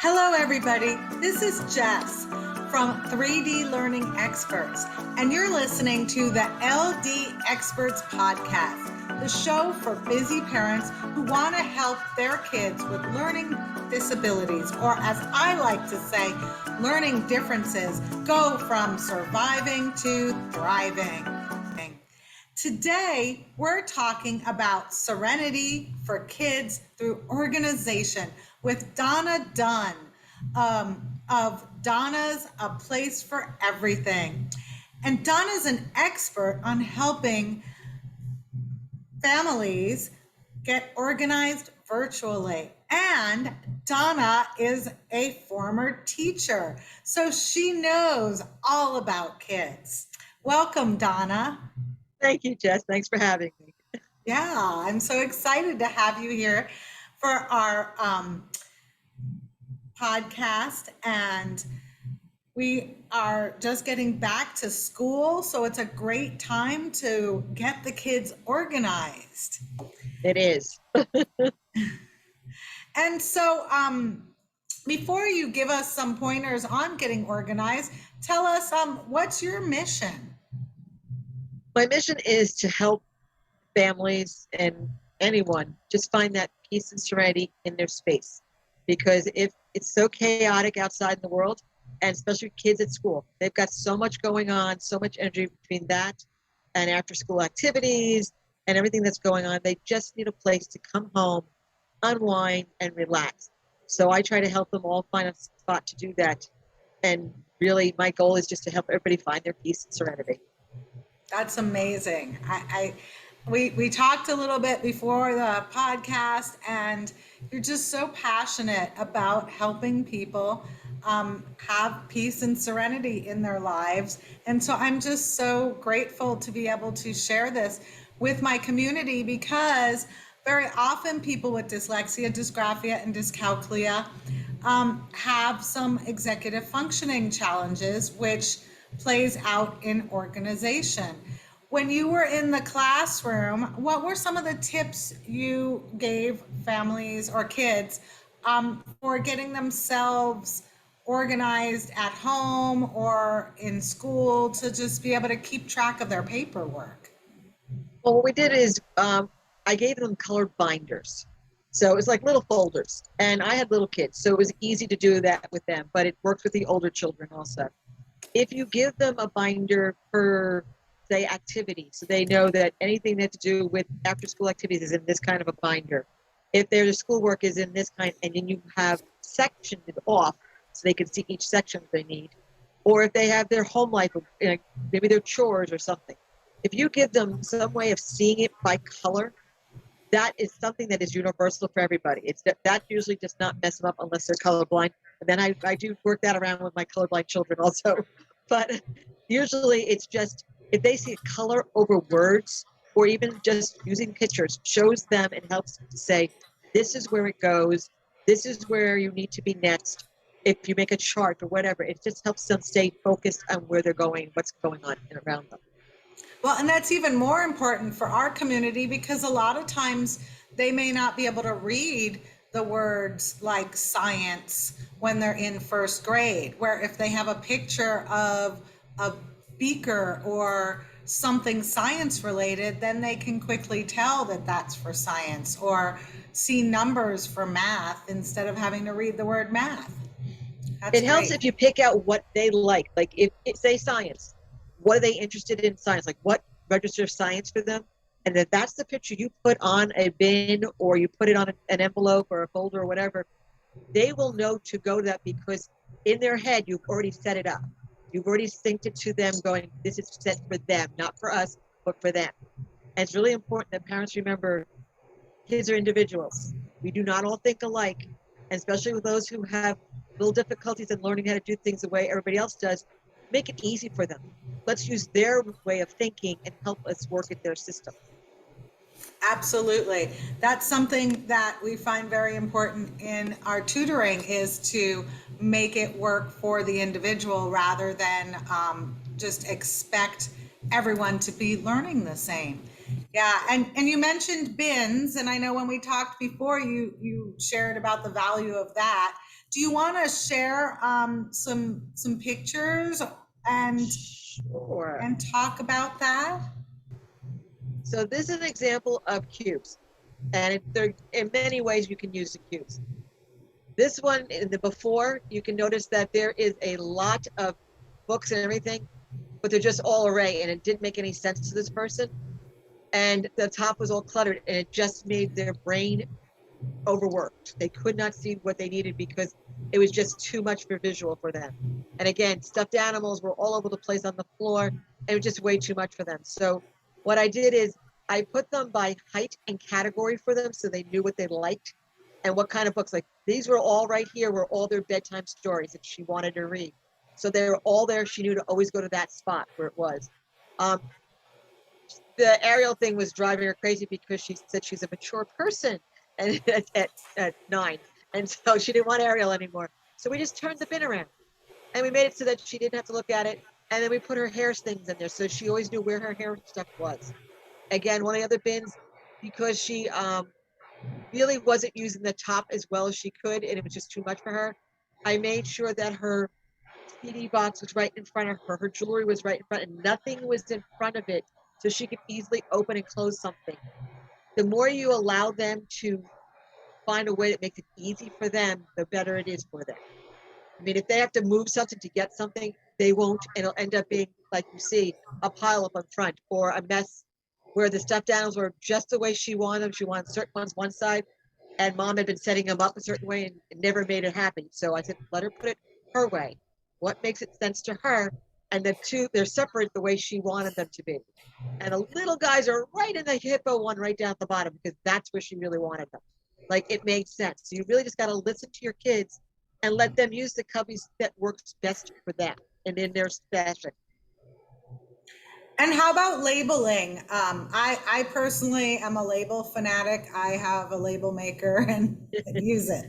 Hello, everybody. This is Jess from 3D Learning Experts, and you're listening to the LD Experts Podcast, the show for busy parents who want to help their kids with learning disabilities, or as I like to say, learning differences, go from surviving to thriving. Today, we're talking about Serenity for kids through organization with Donna Dunn of Donna's A Place for Everything. And Donna's an expert on helping families get organized virtually. And Donna is a former teacher, so she knows all about kids. Welcome, Donna. Thank you, Jess. Thanks for having me. Yeah, I'm so excited to have you here for our podcast. And we are just getting back to school, so it's a great time to get the kids organized. It is. And so before you give us some pointers on getting organized, tell us what's your mission? My mission is to help families and anyone just find that peace and serenity in their space. Because if it's so chaotic outside in the world, and especially kids at school, they've got so much going on, so much energy between that and after school activities and everything that's going on. They just need a place to come home, unwind, and relax. So I try to help them all find a spot to do that. And really, my goal is just to help everybody find their peace and serenity. That's amazing. We talked a little bit before the podcast, and you're just so passionate about helping people have peace and serenity in their lives. And so I'm just so grateful to be able to share this with my community, because very often people with dyslexia, dysgraphia, and dyscalculia have some executive functioning challenges, which plays out in organization. When you were in the classroom, what were some of the tips you gave families or kids for getting themselves organized at home or in school to just be able to keep track of their paperwork? Well, what we did is I gave them colored binders. So it was like little folders. And I had little kids, so it was easy to do that with them, but it worked with the older children also. If you give them a binder per, say, activity, so they know that anything that to do with after school activities is in this kind of a binder. If their schoolwork is in this kind, and then you have sectioned it off so they can see each section they need. Or if they have their home life, maybe their chores or something. If you give them some way of seeing it by color, that is something that is universal for everybody. It's that usually does not mess them up unless they're colorblind. And then I do work that around with my colorblind children also. But usually it's just, if they see color over words, or even just using pictures, shows them and helps them to say, this is where it goes. This is where you need to be next. If you make a chart or whatever, it just helps them stay focused on where they're going, what's going on and around them. Well, and that's even more important for our community, because a lot of times they may not be able to read the words like science when they're in first grade, where if they have a picture of a beaker or something science related, then they can quickly tell that that's for science, or see numbers for math instead of having to read the word math. It helps if you pick out what they like if say science. What are they interested in science? Like what registers science for them? And if that's the picture you put on a bin, or you put it on an envelope or a folder or whatever, they will know to go to that, because in their head, you've already set it up. You've already synced it to them going, this is set for them, not for us, but for them. And it's really important that parents remember kids are individuals. We do not all think alike, and especially with those who have little difficulties in learning how to do things the way everybody else does. Make it easy for them. Let's use their way of thinking and help us work at their system. Absolutely. That's something that we find very important in our tutoring, is to make it work for the individual rather than just expect everyone to be learning the same. Yeah, and you mentioned bins, and I know when we talked before, you shared about the value of that. Do you want to share some pictures and Sure. and talk about that? So this is an example of cubes, and there in many ways you can use the cubes. This one in the before, you can notice that there is a lot of books and everything, but they're just all array, and it didn't make any sense to this person. And the top was all cluttered, and it just made their brain overworked. They could not see what they needed because it was just too much for visual for them. And again, stuffed animals were all over the place on the floor, and it was just way too much for them. So what I did is I put them by height and category for them so they knew what they liked and what kind of books. Like these were all right here were all their bedtime stories that she wanted to read. So they were all there. She knew to always go to that spot where it was. Um, the Ariel thing was driving her crazy because she said she's a mature person and at 9. And so she didn't want Ariel anymore. So we just turned the bin around and we made it so that she didn't have to look at it. And then we put her hair things in there. So she always knew where her hair stuff was. Again, one of the other bins, because she really wasn't using the top as well as she could, and it was just too much for her, I made sure that her CD box was right in front of her. Her jewelry was right in front, and nothing was in front of it, so she could easily open and close something. The more you allow them to find a way that makes it easy for them, the better it is for them. I mean, if they have to move something to get something, they won't, and it'll end up being, like you see, a pile up in front or a mess where the stuffed animals were just the way she wanted them. She wanted certain ones one side, and mom had been setting them up a certain way and it never made it happen. So I said, let her put it her way. What makes it sense to her? And the two, they're separate the way she wanted them to be. And the little guys are right in the hippo one right down at the bottom because that's where she really wanted them. Like it made sense. So you really just got to listen to your kids and let them use the cubbies that works best for them and in their fashion. And how about labeling? I personally am a label fanatic. I have a label maker and use it.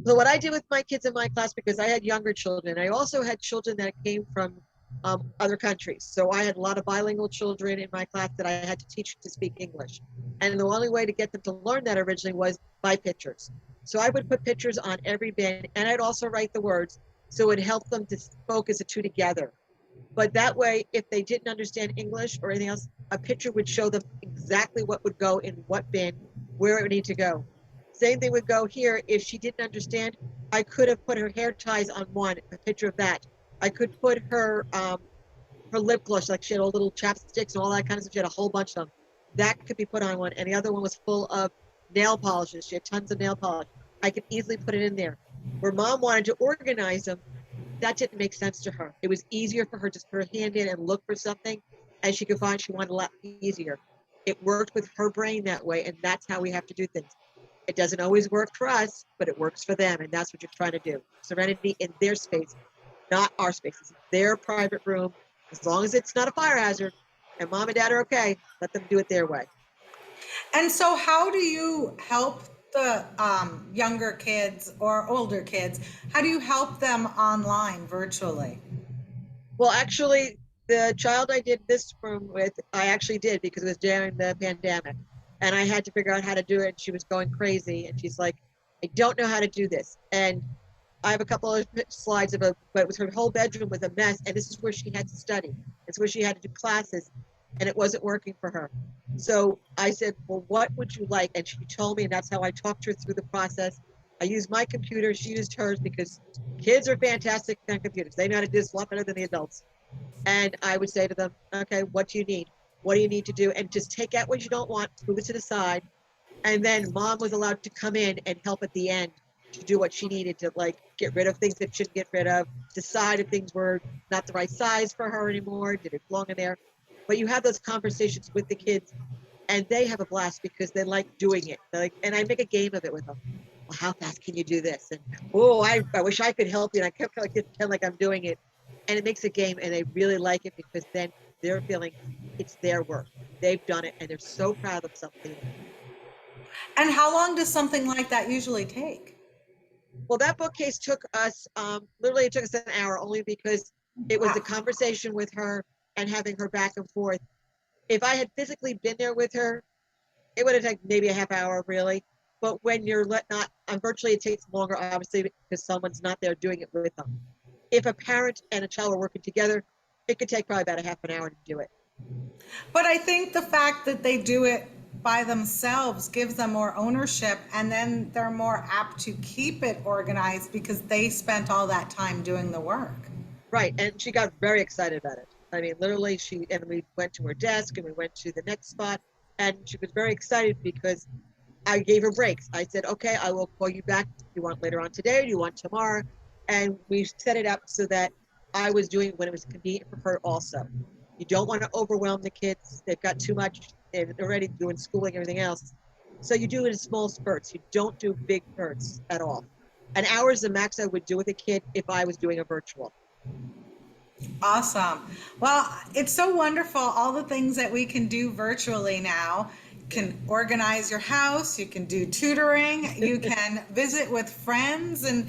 So what I did with my kids in my class, because I had younger children, I also had children that came from other countries. So I had a lot of bilingual children in my class that I had to teach to speak English. And the only way to get them to learn that originally was by pictures. So I would put pictures on every bin, and I'd also write the words. So it helped them to focus the two together. But that way, if they didn't understand English or anything else, a picture would show them exactly what would go in what bin, where it would need to go. Same thing would go here. If she didn't understand, I could have put her hair ties on one, a picture of that. I could put her lip gloss, like she had all little chapsticks and all that kind of stuff. She had a whole bunch of them. That could be put on one. And the other one was full of nail polishes. She had tons of nail polish. I could easily put it in there. Where mom wanted to organize them, that didn't make sense to her. It was easier for her to put her hand in and look for something, and she could find she wanted a lot easier. It worked with her brain that way, and that's how we have to do things. It doesn't always work for us, but it works for them, and that's what you're trying to do. Serenity in their space, not our space. It's their private room. As long as it's not a fire hazard, and mom and dad are okay, let them do it their way. And so, how do you help the younger kids or older kids? How do you help them online virtually? Well, actually, the child I did this room with, I actually did because it was during the pandemic. And I had to figure out how to do it. And she was going crazy. And she's like, I don't know how to do this. And I have a couple of slides of it, but it was her whole bedroom was a mess. And this is where she had to study. It's where she had to do classes. And it wasn't working for her. So I said, well, what would you like? And she told me, and that's how I talked her through the process. I used my computer. She used hers because kids are fantastic on computers. They know how to do this a lot better than the adults. And I would say to them, okay, what do you need? What do you need to do? And just take out what you don't want, move it to the side. And then mom was allowed to come in and help at the end to do what she needed to, like get rid of things that shouldn't get rid of, decide if things were not the right size for her anymore, did it belong in there? But you have those conversations with the kids and they have a blast because they like doing it. They're like, and I make a game of it with them. Well, how fast can you do this? And oh, I wish I could help you. And I kept like pretend like I'm doing it. And it makes a game and they really like it because then they're feeling it's their work. They've done it and they're so proud of something. And how long does something like that usually take? Well, that bookcase took us, literally it took us an hour only because it was the Wow. conversation with her and having her back and forth. If I had physically been there with her, it would have taken maybe a half hour really. But when you're not on virtually, it takes longer, obviously, because someone's not there doing it with them. If a parent and a child are working together, it could take probably about a half an hour to do it. But I think the fact that they do it by themselves gives them more ownership, and then they're more apt to keep it organized because they spent all that time doing the work. Right, and she got very excited about it. I mean, literally, and we went to her desk and we went to the next spot, and she was very excited because I gave her breaks. I said, okay, I will call you back. Do you want later on today? Or do you want tomorrow? And we set it up so that I was doing it when it was convenient for her also. You don't want to overwhelm the kids. They've got too much. They're already doing schooling, everything else. So you do it in small spurts. You don't do big spurts at all. An hour is the max I would do with a kid if I was doing a virtual. Awesome. Well, it's so wonderful, all the things that we can do virtually now. You can organize your house, you can do tutoring, you can visit with friends and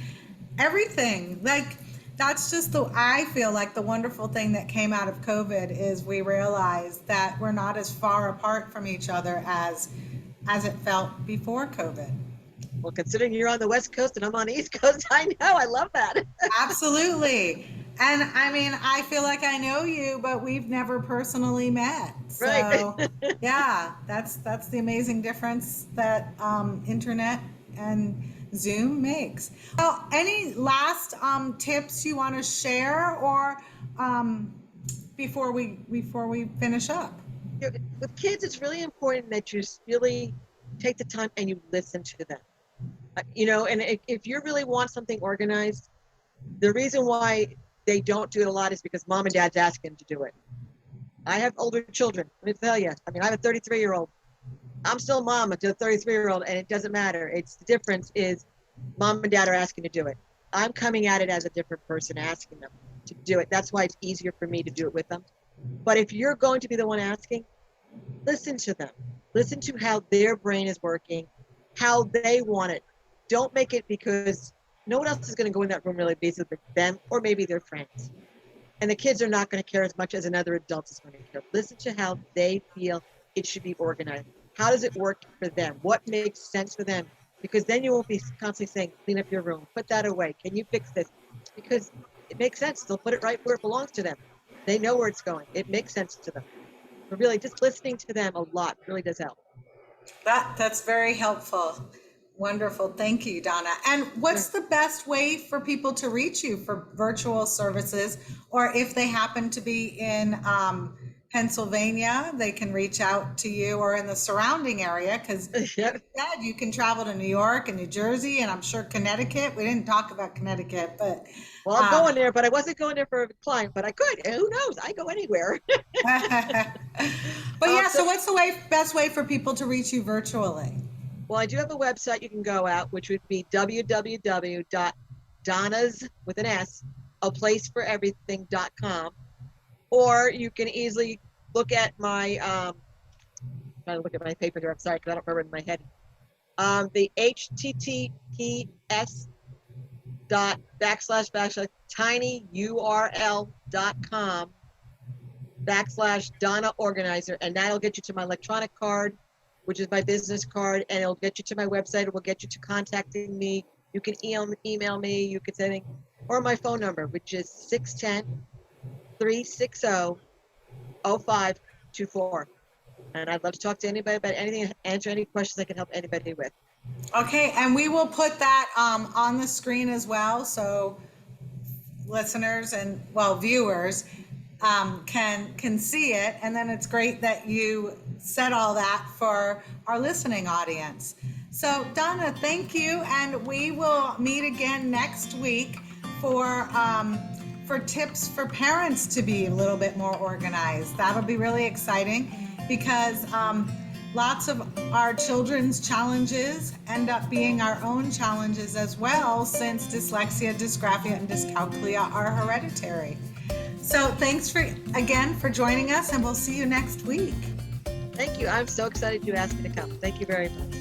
everything. Like, that's just I feel like the wonderful thing that came out of COVID is we realized that we're not as far apart from each other as it felt before COVID. Well, considering you're on the West Coast and I'm on the East Coast, I know, I love that. Absolutely. And I mean, I feel like I know you, but we've never personally met. So, right. yeah, that's the amazing difference that internet and Zoom makes. Well, any last tips you want to share, or before we finish up? With kids, it's really important that you really take the time and you listen to them. And if you really want something organized, the reason why they don't do it a lot is because mom and dad's asking them to do it. I have older children. Let me tell you. I mean, I have a 33-year-old. I'm still mom to a 33-year-old, and it doesn't matter. It's the difference is mom and dad are asking to do it. I'm coming at it as a different person asking them to do it. That's why it's easier for me to do it with them. But if you're going to be the one asking, listen to them. Listen to how their brain is working, how they want it. Don't make it because no one else is going to go in that room really busy with them or maybe their friends. And the kids are not going to care as much as another adult is going to care. Listen to how they feel it should be organized. How does it work for them? What makes sense for them? Because then you won't be constantly saying, clean up your room, put that away. Can you fix this? Because it makes sense. They'll put it right where it belongs to them. They know where it's going. It makes sense to them. But really, just listening to them a lot really does help. That's very helpful. Wonderful. Thank you, Donna. And what's the best way for people to reach you for virtual services? Or if they happen to be in Pennsylvania, they can reach out to you, or in the surrounding area, because you can travel to New York and New Jersey, and I'm sure Connecticut. We didn't talk about Connecticut, but well, I'm going there, but I wasn't going there for a client, but I could. Who knows? I go anywhere. But yeah, so what's the best way for people to reach you virtually? Well, I do have a website you can go out, which would be www.donnas with an S, aplaceforeverything.com, or you can easily look at my trying to look at my paper here. I'm sorry because I don't remember it in my head. The https://tinyurl.com/Donna Organizer, and that'll get you to my electronic card, which is my business card, and it'll get you to my website. It will get you to contacting me. You can email me, you can send me, or my phone number, which is 610-360-0524. And I'd love to talk to anybody about anything, answer any questions I can help anybody with. Okay, and we will put that on the screen as well, so listeners and viewers can see it. And then it's great that you said all that for our listening audience. So Donna, thank you, and we will meet again next week for tips for parents to be a little bit more organized. That'll be really exciting because lots of our children's challenges end up being our own challenges as well, since dyslexia, dysgraphia, and dyscalculia are hereditary. So thanks again for joining us, and we'll see you next week. Thank you. I'm so excited you asked me to come. Thank you very much.